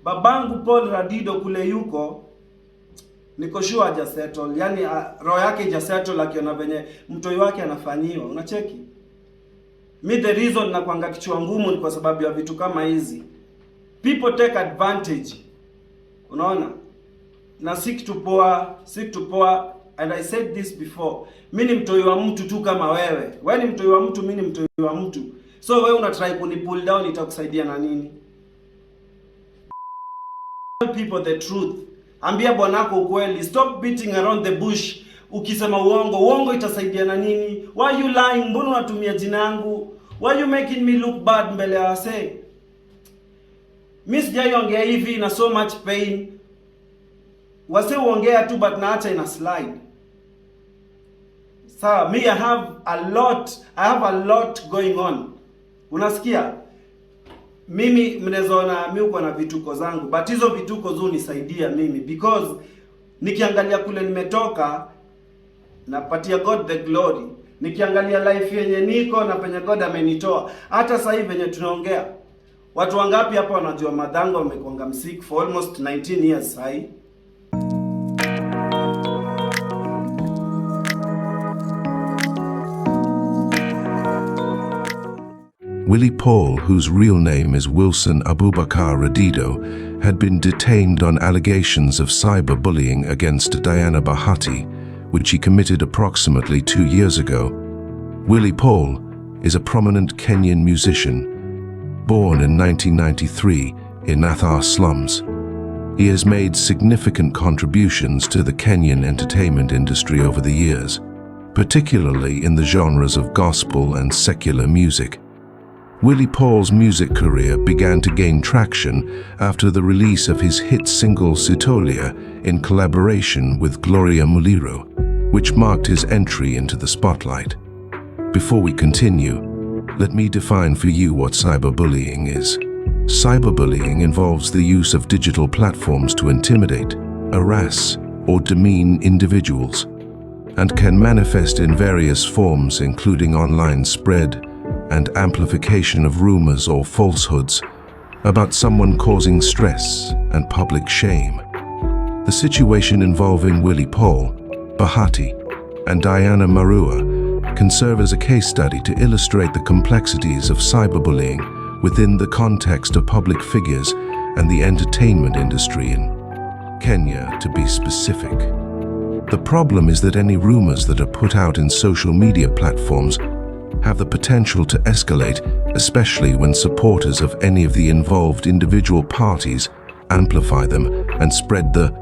Babangu Paul Radido kule yuko, niko sure haja settle. Yani roho yake haja settle akiona venye mtoi wake anafanyiwa. Unacheki? Me the reason na kwanga kichwa ngumu ni kwa sababu ya vitu kama hizi. People take advantage. Unaona? Na si kitu poa. And I said this before. Mimi ni mtoi wa mtu tu kama wewe. Wewe ni mtoi wa mtu, mimi ni mtoi wa mtu. So wewe una try kuni pull down, itakusaidia na nini? Tell people the truth. Ambia bwanako ukweli. Stop beating around the bush. Ukisema uongo itasaidia na nini? Why you lying? Mbona unatumia jina yangu? Why you making me look bad mbele ya wase? Mimi sijaongea hivi na so much pain. Wase uongea tu but naacha ina slide. Sawa, me I have a lot going on. Unasikia? Mimi mnazoona mimi uko na vituko zangu, but hizo vituko zunisaidia mimi because nikiangalia kule nimetoka napatia God the glory. Nikiangalia life yenye niko na penye God amenitoa. Hata sasa hivi venye tunaongea, watu wangapi hapa wanajua madhango wamekonga msik for almost 19 years sasa. Willy Paul, whose real name is Wilson Abubakar Radido, had been detained on allegations of cyberbullying against Diana Bahati, which he committed approximately 2 years ago. Willy Paul is a prominent Kenyan musician, born in 1993 in Athar slums. He has made significant contributions to the Kenyan entertainment industry over the years, particularly in the genres of gospel and secular music. Willy Paul's music career began to gain traction after the release of his hit single Sitolia in collaboration with Gloria Muliro, which marked his entry into the spotlight. Before we continue, let me define for you what cyberbullying is. Cyberbullying involves the use of digital platforms to intimidate, harass, or demean individuals, and can manifest in various forms including online spread and amplification of rumors or falsehoods about someone, causing stress and public shame. The situation involving Willy Paul, Bahati, and Diana Marua can serve as a case study to illustrate the complexities of cyberbullying within the context of public figures and the entertainment industry in Kenya, to be specific. The problem is that any rumors that are put out in social media platforms have the potential to escalate, especially when supporters of any of the involved individual parties amplify them and spread the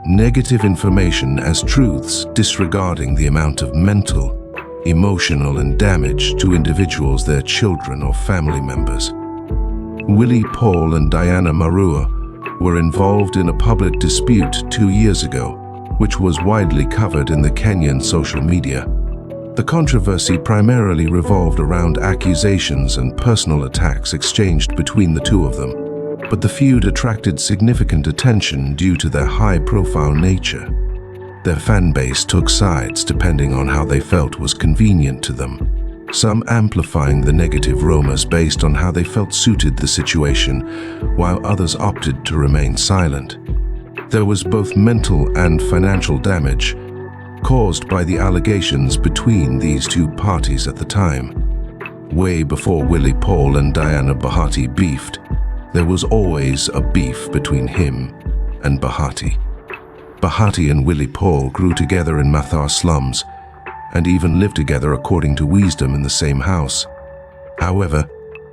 negative information as truths, disregarding the amount of mental, emotional, and damage to individuals, their children, or family members. Willy Paul and Diana Marua were involved in a public dispute 2 years ago, which was widely covered in the Kenyan social media. The controversy primarily revolved around accusations and personal attacks exchanged between the two of them, but the feud attracted significant attention due to their high-profile nature. Their fan base took sides depending on how they felt was convenient to them, some amplifying the negative rumors based on how they felt suited the situation, while others opted to remain silent. There was both mental and financial damage caused by the allegations between these two parties at the time. Way before Willy Paul and Diana Bahati beefed, there was always a beef between him and Bahati. Bahati and Willy Paul grew together in Mathar slums and even lived together according to wisdom in the same house. However,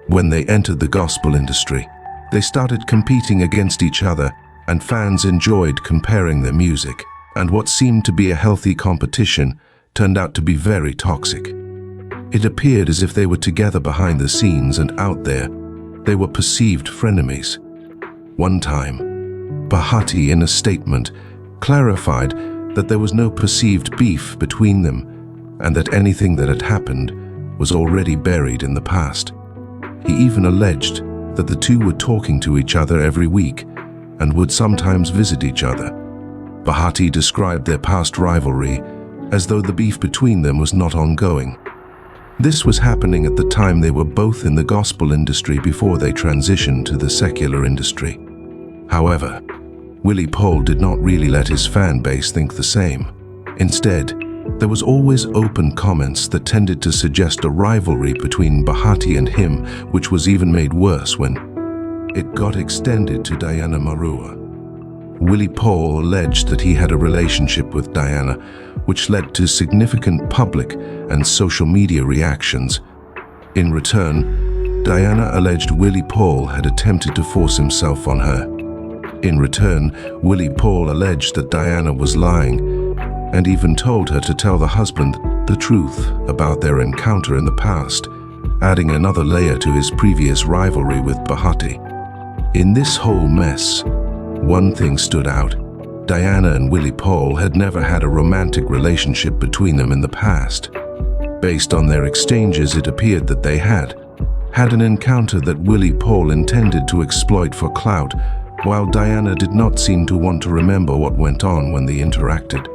when they entered the gospel industry, they started competing against each other, and fans enjoyed comparing their music. And what seemed to be a healthy competition turned out to be very toxic. It appeared as if they were together behind the scenes, and out there, they were perceived frenemies. One time, Bahati, in a statement, clarified that there was no perceived beef between them, and that anything that had happened was already buried in the past. He even alleged that the two were talking to each other every week and would sometimes visit each other. Bahati described their past rivalry as though the beef between them was not ongoing. This was happening at the time they were both in the gospel industry before they transitioned to the secular industry. However, Willy Paul did not really let his fan base think the same. Instead, there was always open comments that tended to suggest a rivalry between Bahati and him, which was even made worse when it got extended to Diana Marua. Willy Paul alleged that he had a relationship with Diana, which led to significant public and social media reactions. In return, Diana alleged Willy Paul had attempted to force himself on her. In return, Willy Paul alleged that Diana was lying and even told her to tell the husband the truth about their encounter in the past, adding another layer to his previous rivalry with Bahati. In this whole mess, one thing stood out. Diana and Willy Paul had never had a romantic relationship between them in the past. Based on their exchanges, it appeared that they had an encounter that Willy Paul intended to exploit for clout, while Diana did not seem to want to remember what went on when they interacted.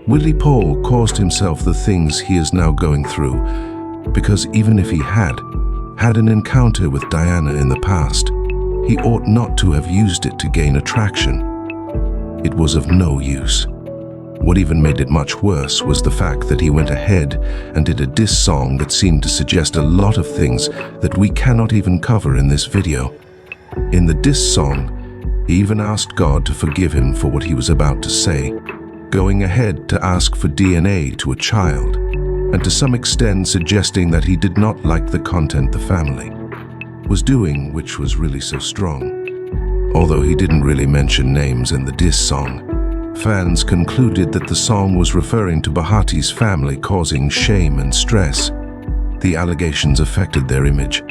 Willy Paul caused himself the things he is now going through because even if he had an encounter with Diana in the past, he ought not to have used it to gain attraction. It was of no use. What even made it much worse was the fact that he went ahead and did a diss song that seemed to suggest a lot of things that we cannot even cover in this video. In the diss song, he even asked God to forgive him for what he was about to say, going ahead to ask for DNA to a child, and to some extent suggesting that he did not like the content the family was doing, which was really so strong. Although he didn't really mention names in the diss song, fans concluded that the song was referring to Bahati's family causing shame and stress. The allegations affected their image,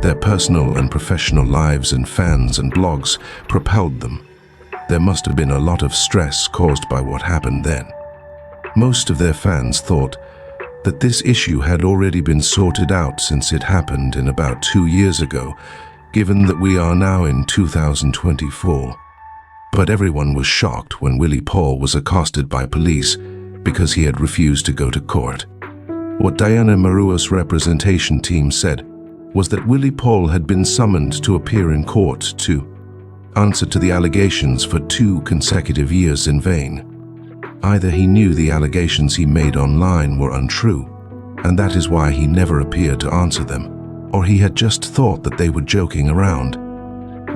their personal and professional lives, and fans and blogs propelled them. There must have been a lot of stress caused by what happened then. Most of their fans thought that this issue had already been sorted out since it happened in about 2 years ago, given that we are now in 2024. But everyone was shocked when Willy Paul was accosted by police because he had refused to go to court. What Diana Marua's representation team said was that Willy Paul had been summoned to appear in court to answer to the allegations for 2 consecutive years in vain. Either he knew the allegations he made online were untrue, and that is why he never appeared to answer them, or he had just thought that they were joking around.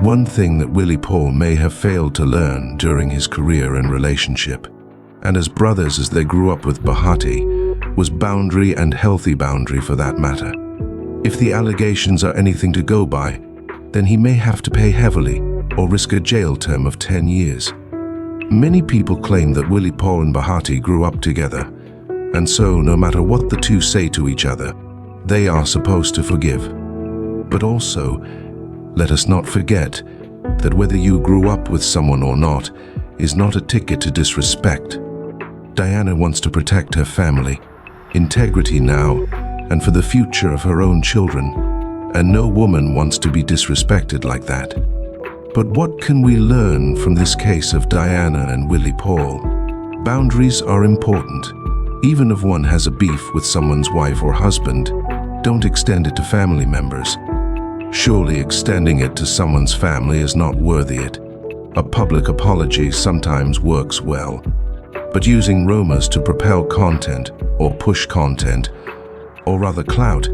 One thing that Willy Paul may have failed to learn during his career and relationship, and as brothers as they grew up with Bahati, was boundary, and healthy boundary for that matter. If the allegations are anything to go by, then he may have to pay heavily or risk a jail term of 10 years. Many people claim that Willy Paul and Bahati grew up together, and so no matter what the two say to each other, they are supposed to forgive. But also, let us not forget that whether you grew up with someone or not is not a ticket to disrespect. Diana wants to protect her family, integrity now, and for the future of her own children, and no woman wants to be disrespected like that. But what can we learn from this case of Diana and Willy Paul? Boundaries are important. Even if one has a beef with someone's wife or husband, don't extend it to family members. Surely extending it to someone's family is not worthy it. A public apology sometimes works well, but using rumors to propel content or push content, or rather clout,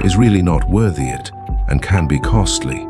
is really not worthy it and can be costly.